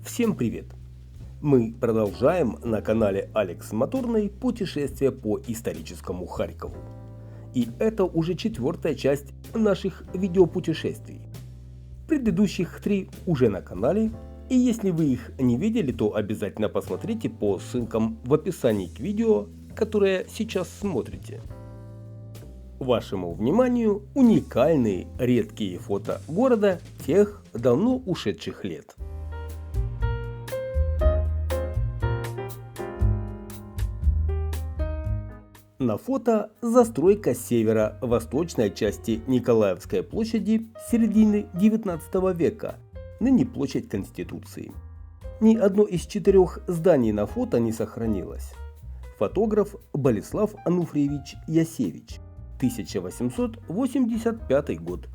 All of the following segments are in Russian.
Всем привет! Мы продолжаем на канале Алекс Моторный путешествие по историческому Харькову. И это уже 4-я часть наших видеопутешествий. Предыдущих 3 уже на канале, и если вы их не видели, то обязательно посмотрите по ссылкам в описании к видео, которое сейчас смотрите. Вашему вниманию уникальные редкие фото города тех давно ушедших лет. На фото застройка северо-восточной части Николаевской площади середины 19 века, ныне площадь Конституции. Ни одно из 4 зданий на фото не сохранилось. Фотограф Болеслав Ануфриевич Ясевич, 1885 год.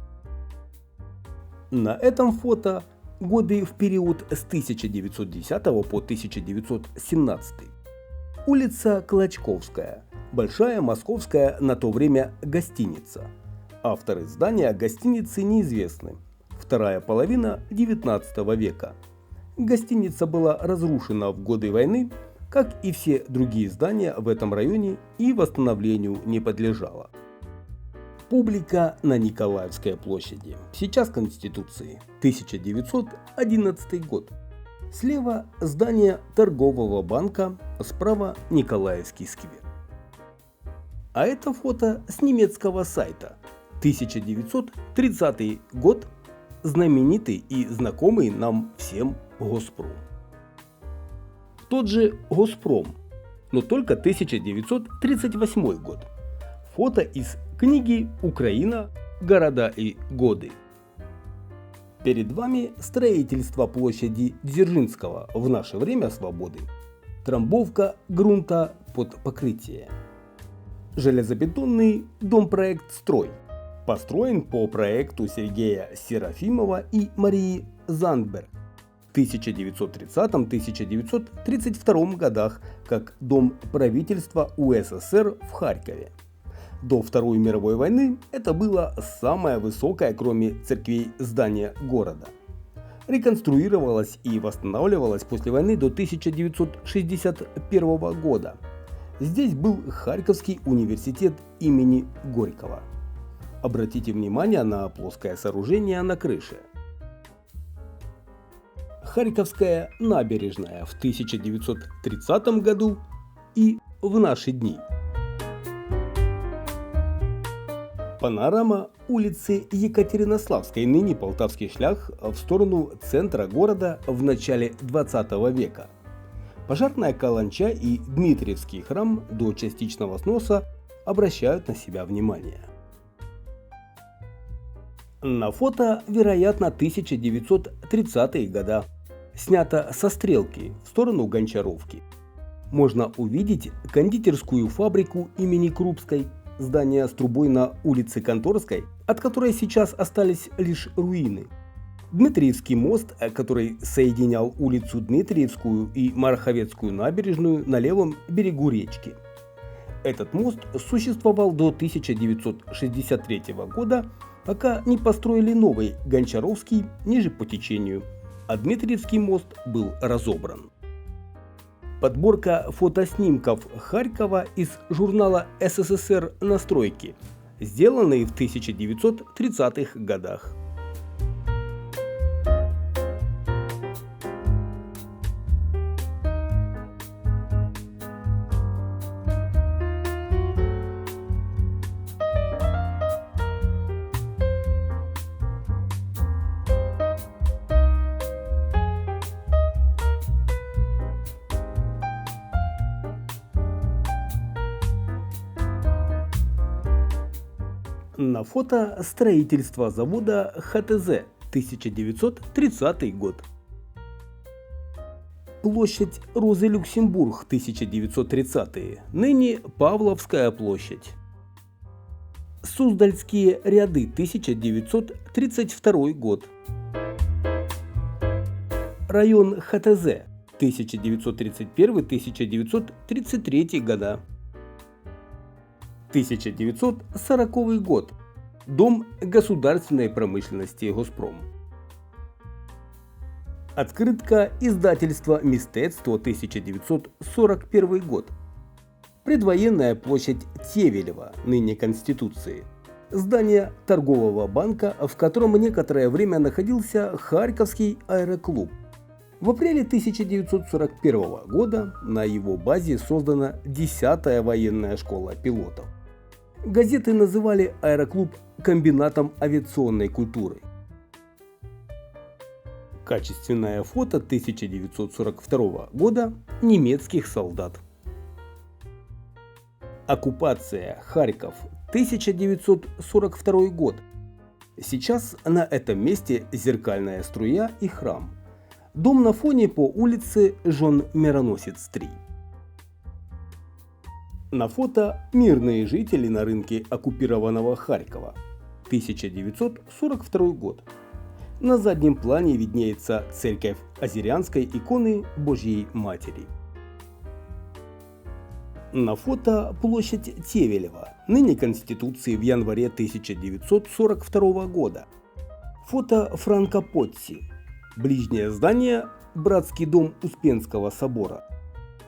На этом фото годы в период с 1910 по 1917. Улица Клочковская. Большая московская на то время гостиница. Авторы здания гостиницы неизвестны. Вторая половина 19 века. Гостиница была разрушена в годы войны, как и все другие здания в этом районе, и восстановлению не подлежала. Публика на Николаевской площади. Сейчас Конституции. 1911 год. Слева здание торгового банка, справа Николаевский сквер. А это фото с немецкого сайта. 1930 год. Знаменитый и знакомый нам всем Госпром. Тот же Госпром, но только 1938 год. Фото из книги «Украина. Города и годы». Перед вами строительство площади Дзержинского в наше время свободы. Трамбовка грунта под покрытие. Железобетонный дом-проект «Строй» построен по проекту Сергея Серафимова и Марии Зандберг в 1930-1932 годах как дом правительства УССР в Харькове. До Второй мировой войны это было самое высокое, кроме церквей, здание города. Реконструировалось и восстанавливалось после войны до 1961 года. Здесь был Харьковский университет имени Горького. Обратите внимание на плоское сооружение на крыше. Харьковская набережная в 1930 году и в наши дни. Панорама улицы Екатеринославской, ныне Полтавский шлях, в сторону центра города в начале 20 века. Пожарная каланча и Дмитриевский храм до частичного сноса обращают на себя внимание. На фото, вероятно, 1930-е года. Снято со стрелки в сторону Гончаровки. Можно увидеть кондитерскую фабрику имени Крупской, здание с трубой на улице Конторской, от которой сейчас остались лишь руины. Дмитриевский мост, который соединял улицу Дмитриевскую и Марховецкую набережную на левом берегу речки. Этот мост существовал до 1963 года, пока не построили новый Гончаровский ниже по течению, а Дмитриевский мост был разобран. Подборка фотоснимков Харькова из журнала СССР «Настройки», сделанные в 1930-х годах. На фото строительство завода ХТЗ, 1930 год. Площадь Розы Люксембург, 1930-е, ныне Павловская площадь. Суздальские ряды, 1932 год. Район ХТЗ, 1931-1933 года. 1940 год. Дом государственной промышленности Госпром. Открытка издательства «Мистецтво», 1941 год. Предвоенная площадь Тевелева, ныне Конституции. Здание торгового банка, в котором некоторое время находился Харьковский аэроклуб. В апреле 1941 года на его базе создана 10-я военная школа пилотов. Газеты называли аэроклуб комбинатом авиационной культуры. Качественное фото 1942 года немецких солдат. Оккупация, Харьков, 1942 год. Сейчас на этом месте зеркальная струя и храм. Дом на фоне по улице Жон-Мироносец 3. На фото мирные жители на рынке оккупированного Харькова, 1942 год. На заднем плане виднеется церковь азерянской иконы Божьей Матери. На фото площадь Тевелева, ныне Конституции, в январе 1942 года. Фото Франко Поззи. Ближнее здание – братский дом Успенского собора.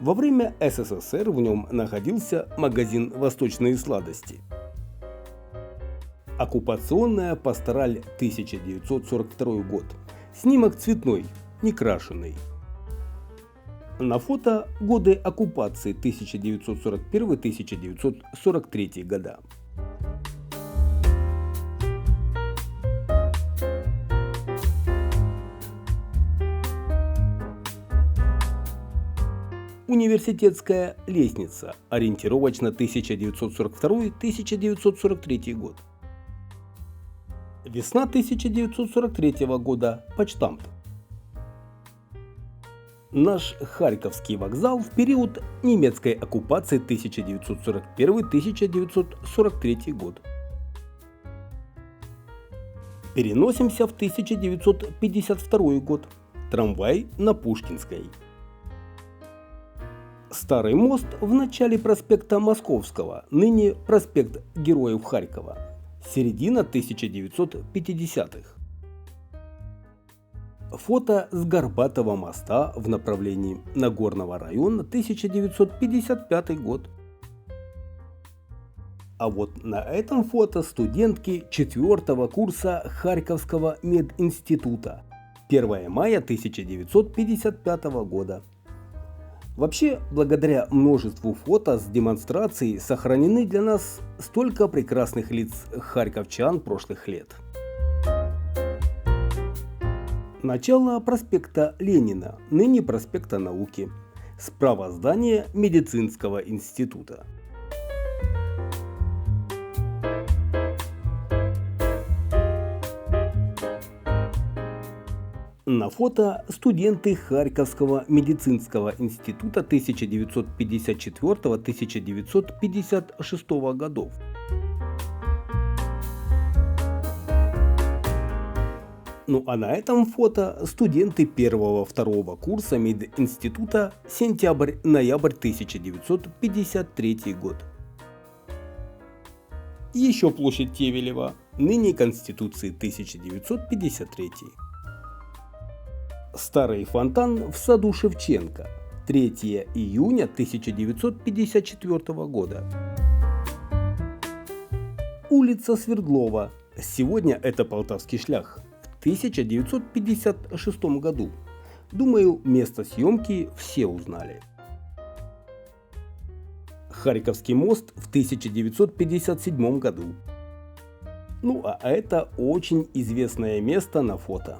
Во время СССР в нем находился магазин «Восточные сладости». Оккупационная пастораль, 1942 год. Снимок цветной, не крашеный. На фото годы оккупации 1941-1943 года. Университетская лестница, ориентировочно 1942-1943 год. Весна 1943 года, почтамт. Наш Харьковский вокзал в период немецкой оккупации 1941-1943 год. Переносимся в 1952 год. Трамвай на Пушкинской. Старый мост в начале проспекта Московского, ныне проспект Героев Харькова. Середина 1950-х. Фото с Горбатого моста в направлении Нагорного района, 1955 год. А вот на этом фото студентки 4-го курса Харьковского мединститута. 1 мая 1955 года. Вообще, благодаря множеству фото с демонстрацией сохранены для нас столько прекрасных лиц харьковчан прошлых лет. Начало проспекта Ленина, ныне проспекта Науки. Справа здание медицинского института. На фото студенты Харьковского медицинского института 1954-1956 годов. Ну а на этом фото студенты 1-2 курса мединститута, сентябрь-ноябрь 1953 год. Еще площадь Тевелева, ныне Конституции, 1953. Старый фонтан в саду Шевченко, 3 июня 1954 года. Улица Свердлова, сегодня это Полтавский шлях, в 1956 году. Думаю, место съемки все узнали. Харьковский мост в 1957 году. Ну а это очень известное место на фото.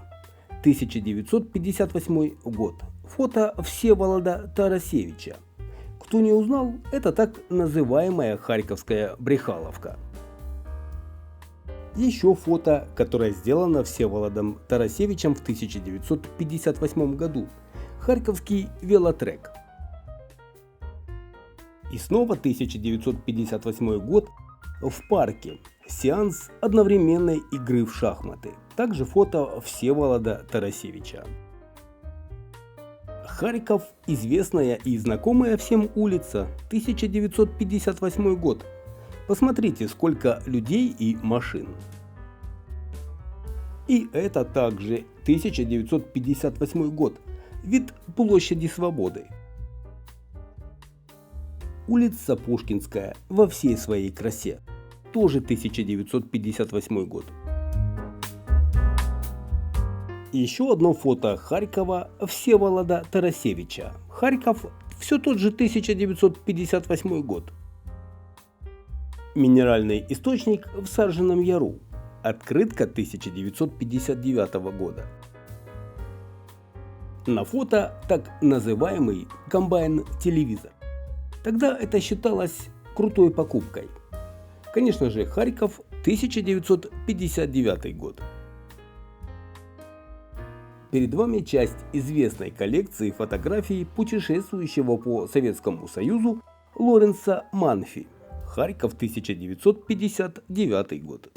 1958 год. Фото Всеволода Тарасевича. Кто не узнал, это так называемая Харьковская Брехаловка. Еще фото, которое сделано Всеволодом Тарасевичем в 1958 году. Харьковский велотрек. И снова 1958 год. В парке. Сеанс одновременной игры в шахматы. Также фото Всеволода Тарасевича. Харьков – известная и знакомая всем улица. 1958 год. Посмотрите, сколько людей и машин. И это также 1958 год. Вид площади Свободы. Улица Пушкинская во всей своей красе. Тоже 1958 год. Еще одно фото Харькова Всеволода Тарасевича. Харьков, все тот же 1958 год. Минеральный источник в Саржином Яру. Открытка 1959 года. На фото так называемый комбайн-телевизор. Тогда это считалось крутой покупкой. Конечно же, Харьков, 1959 год. Перед вами часть известной коллекции фотографий путешествующего по Советскому Союзу Лоренса Манфи. Харьков, 1959 год.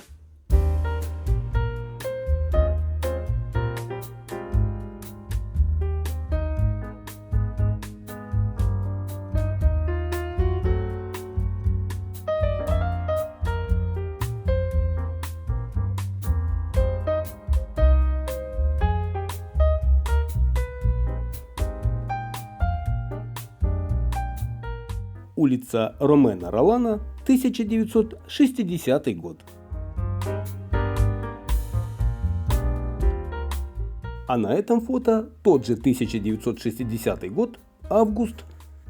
Улица Ромена Ролана, 1960 год. А на этом фото тот же 1960 год, август,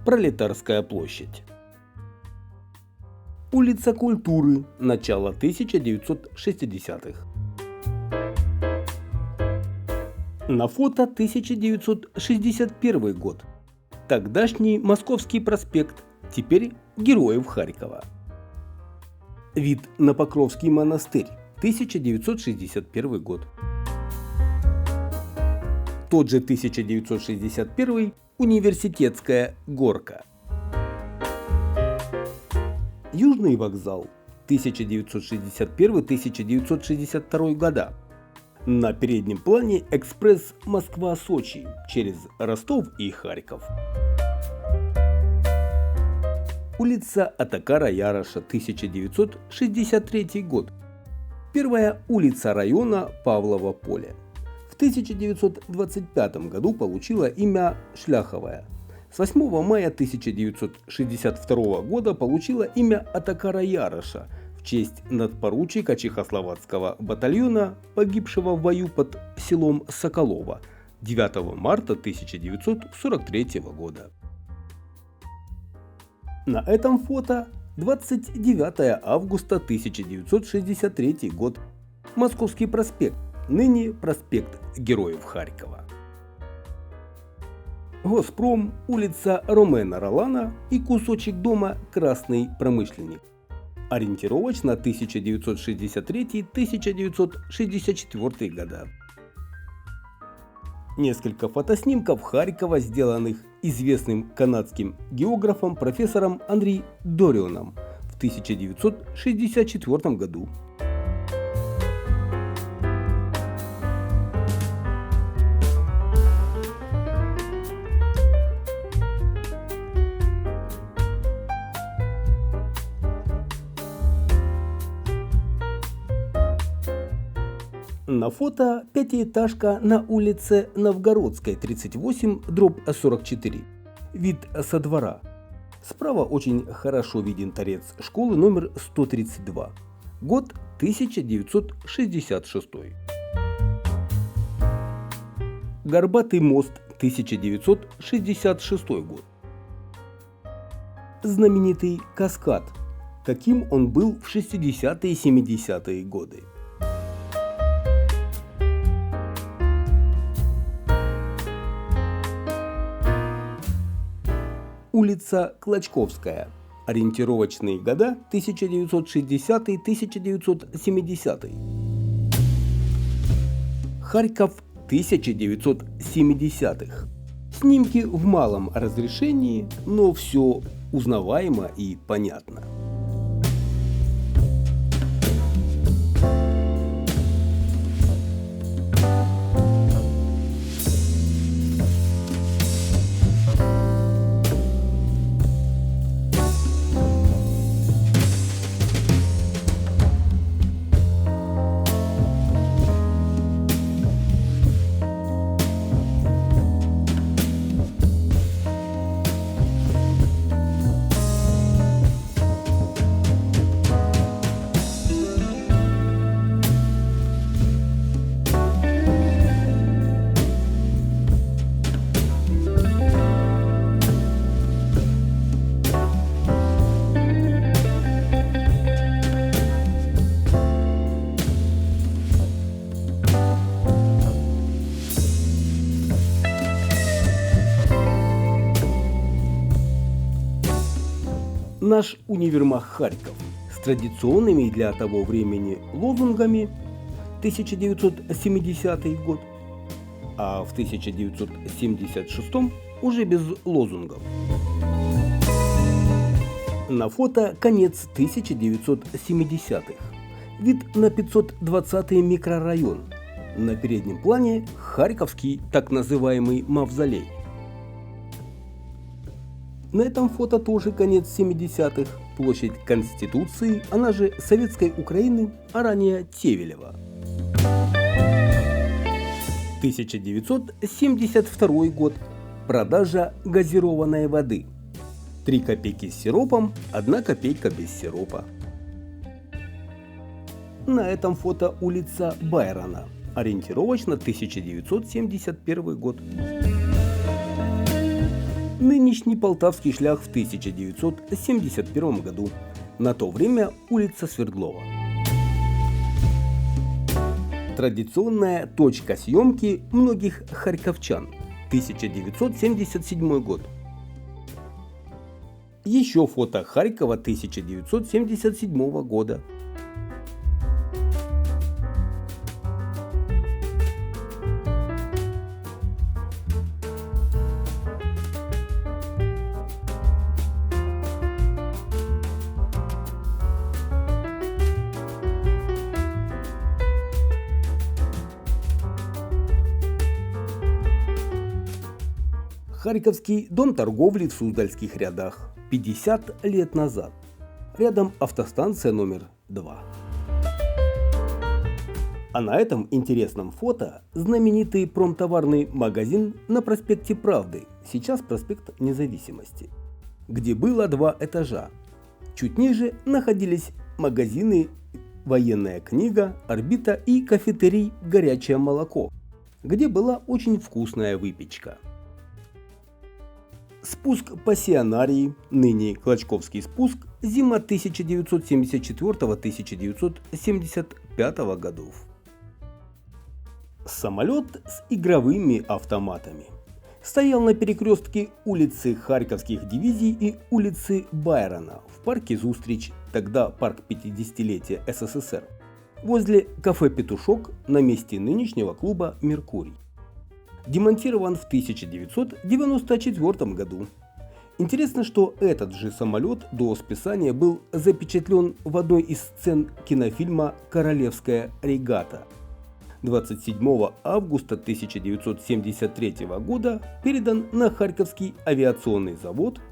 Пролетарская площадь. Улица Культуры, начало 1960-х. На фото 1961 год. Тогдашний Московский проспект, теперь Героев Харькова. Вид на Покровский монастырь, 1961 год. Тот же 1961 Университетская горка. Южный вокзал, 1961-1962 года. На переднем плане экспресс Москва-Сочи через Ростов и Харьков. Улица Атакара Яроша, 1963 год. Первая улица района Павлово поле. В 1925 году получила имя Шляховая. С 8 мая 1962 года получила имя Атакара Яроша в честь надпоручика Чехословацкого батальона, погибшего в бою под селом Соколово 9 марта 1943 года. На этом фото 29 августа 1963 год. Московский проспект, ныне проспект Героев Харькова. Госпром, улица Ромена Ролана и кусочек дома Красный промышленник. Ориентировочно 1963-1964 года. Несколько фотоснимков Харькова, сделанных известным канадским географом профессором Анри Дорионом в 1964 году. На фото пятиэтажка на улице Новгородской, 38/44. Вид со двора. Справа очень хорошо виден торец школы номер 132. Год 1966. Горбатый мост, 1966 год. Знаменитый каскад. Каким он был в 60-е и 70-е годы. Улица Клочковская. Ориентировочные года 1960-1970. Харьков 1970-х. Снимки в малом разрешении, но все узнаваемо и понятно. Наш универмаг Харьков с традиционными для того времени лозунгами 1970 год, а в 1976 уже без лозунгов. На фото конец 1970-х. Вид на 520-й микрорайон. На переднем плане Харьковский так называемый мавзолей. На этом фото тоже конец 70-х. Площадь Конституции, она же Советской Украины, а ранее Тевелева. 1972 год. Продажа газированной воды. 3 копейки с сиропом, 1 копейка без сиропа. На этом фото улица Байрона. Ориентировочно 1971 год. Нынешний Полтавский шлях в 1971 году. На то время улица Свердлова. Традиционная точка съемки многих харьковчан. 1977 год. Еще фото Харькова 1977 года. Харьковский дом торговли в Суздальских рядах 50 лет назад. Рядом автостанция номер 2. А на этом интересном фото знаменитый промтоварный магазин на проспекте Правды, сейчас проспект Независимости, где было 2 этажа. Чуть ниже находились магазины «Военная книга», «Орбита» и кафетерий «Горячее молоко», где была очень вкусная выпечка. Спуск Пассионарии, ныне Клочковский спуск, зима 1974-1975 годов. Самолет с игровыми автоматами стоял на перекрестке улицы Харьковских дивизий и улицы Байрона в парке Зустрич, тогда парк 50-летия СССР, возле кафе «Петушок» на месте нынешнего клуба «Меркурий». Демонтирован в 1994 году. Интересно, что этот же самолет до списания был запечатлен в одной из сцен кинофильма «Королевская регата». 27 августа 1973 года передан на Харьковский авиационный завод,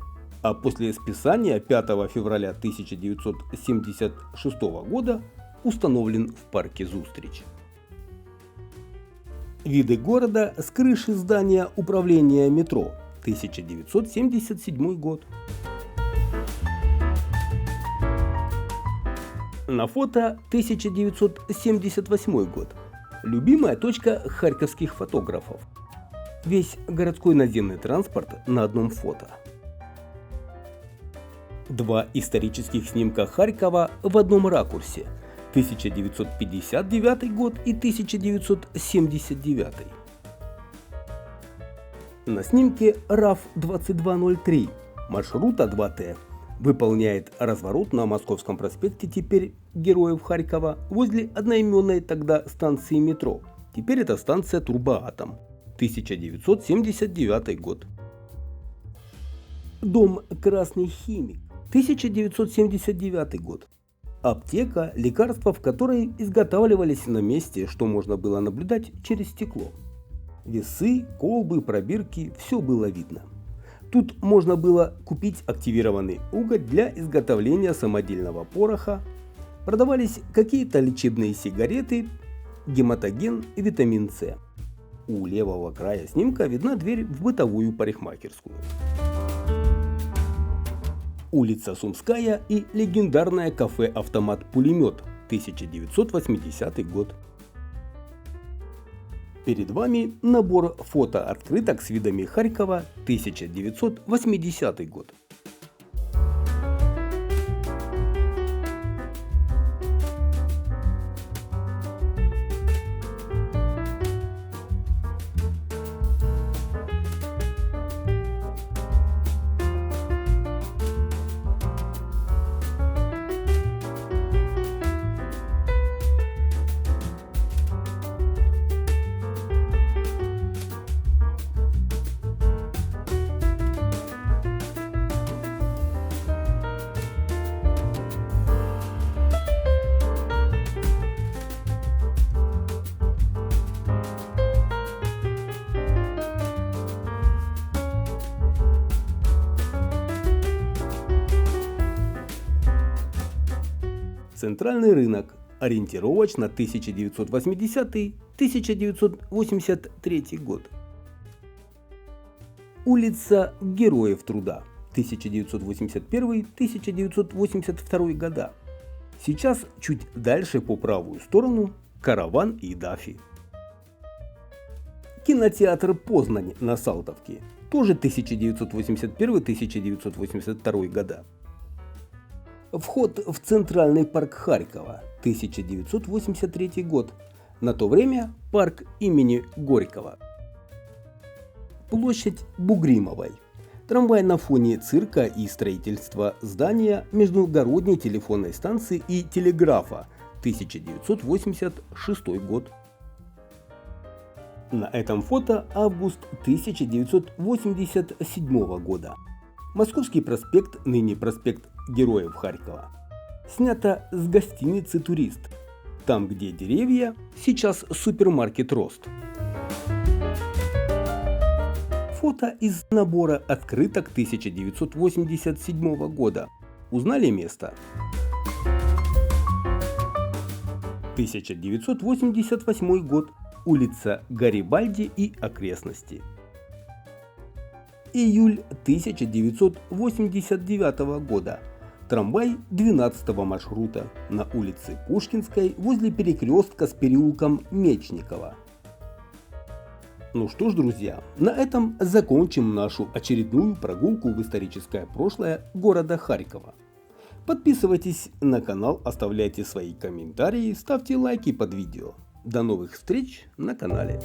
а после списания 5 февраля 1976 года установлен в парке Зустрич. Виды города с крыши здания управления метро, 1977 год. На фото 1978 год. Любимая точка харьковских фотографов. Весь городской наземный транспорт на одном фото. 2 исторических снимка Харькова в одном ракурсе. 1959 год и 1979. На снимке РАФ-2203 маршрута 2Т выполняет разворот на Московском проспекте, теперь Героев Харькова, возле одноименной тогда станции метро. Теперь это станция Турбоатом. 1979 год. Дом «Красный химик». 1979 год. Аптека, лекарства в которой изготавливались на месте, что можно было наблюдать через стекло. Весы, колбы, пробирки – все было видно. Тут можно было купить активированный уголь для изготовления самодельного пороха. Продавались какие-то лечебные сигареты, гематоген и витамин С. У левого края снимка видна дверь в бытовую парикмахерскую. Улица Сумская и легендарное кафе-автомат-пулемет, 1980 год. Перед вами набор фото-открыток с видами Харькова, 1980 год. Центральный рынок, ориентировочно 1980-1983 год. Улица Героев Труда, 1981-1982 года. Сейчас чуть дальше по правую сторону Караван и Даффи. Кинотеатр Познань на Салтовке, тоже 1981-1982 года. Вход в Центральный парк Харькова, 1983 год, на то время парк имени Горького. Площадь Бугримовой. Трамвай на фоне цирка и строительства здания междугородней телефонной станции и телеграфа, 1986 год. На этом фото август 1987 года. Московский проспект, ныне проспект Героев Харькова. Снято с гостиницы «Турист». Там, где деревья, сейчас супермаркет «Рост». Фото из набора открыток 1987 года. Узнали место? 1988 год. Улица Гарибальди и окрестности. Июль 1989 года. Трамвай 12 маршрута на улице Пушкинской возле перекрестка с переулком Мечникова. Ну что ж, друзья, на этом закончим нашу очередную прогулку в историческое прошлое города Харькова. Подписывайтесь на канал, оставляйте свои комментарии, ставьте лайки под видео. До новых встреч на канале.